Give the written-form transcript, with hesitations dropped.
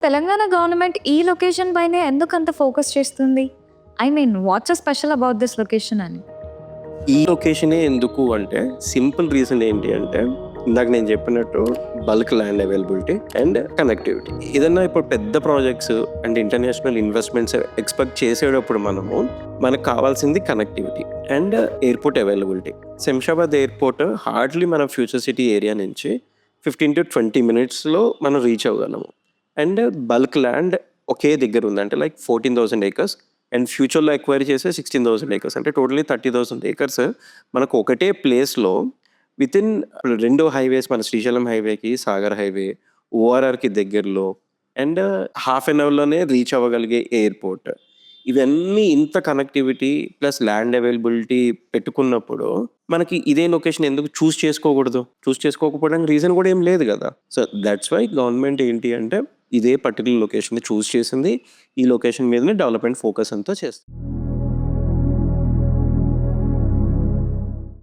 Telangana government ఈ location పైనే ఎందుకంత ఫోకస్ చేస్తుంది? I mean what's special about this location అని? ఈ లొకేషనే ఎందుకు అంటే సింపుల్ రీజన్ ఏంటి అంటే ఇందాక నేను చెప్పినట్టు bulk land availability and connectivity. ఏదన్నా ఇప్పుడు పెద్ద projects and international investments expect చేసేటప్పుడు మనకు కావాల్సింది connectivity and airport availability. Shamshabad airport hardly మన ఫ్యూచర్ సిటీ ఏరియా నుంచి 15 to 20 minutesలో మనం రీచ్ అవ్వగలము. అండ్ బల్క్ ల్యాండ్ ఒకే దగ్గర ఉంది, అంటే లైక్ 14,000 acres అండ్ ఫ్యూచర్లో ఎక్వైరీ చేసే 16,000 acres, అంటే టోటలీ 30,000 acres మనకు ఒకటే ప్లేస్లో వితిన్ 2 హైవేస్, మన శ్రీశైలం హైవేకి, సాగర్ హైవే, ఓఆర్ఆర్కి దగ్గరలో అండ్ హాఫ్ అన్ అవర్లోనే రీచ్ అవ్వగలిగే ఎయిర్పోర్ట్. ఇవన్నీ ఇంత కనెక్టివిటీ ప్లస్ ల్యాండ్ అవైలబిలిటీ పెట్టుకున్నప్పుడు మనకి ఇదే లొకేషన్ ఎందుకు చూస్ చేసుకోకూడదు? చూస్ చేసుకోకపోవడానికి రీజన్ కూడా ఏం లేదు కదా. సో దట్స్ వై గవర్నమెంట్ ఏంటి అంటే ఇదే పర్టికులర్ లొకేషన్ చూస్ చేసింది. ఈ లొకేషన్ మీదనే డెవలప్మెంట్ ఫోకస్ అంతా చేస్తుంది.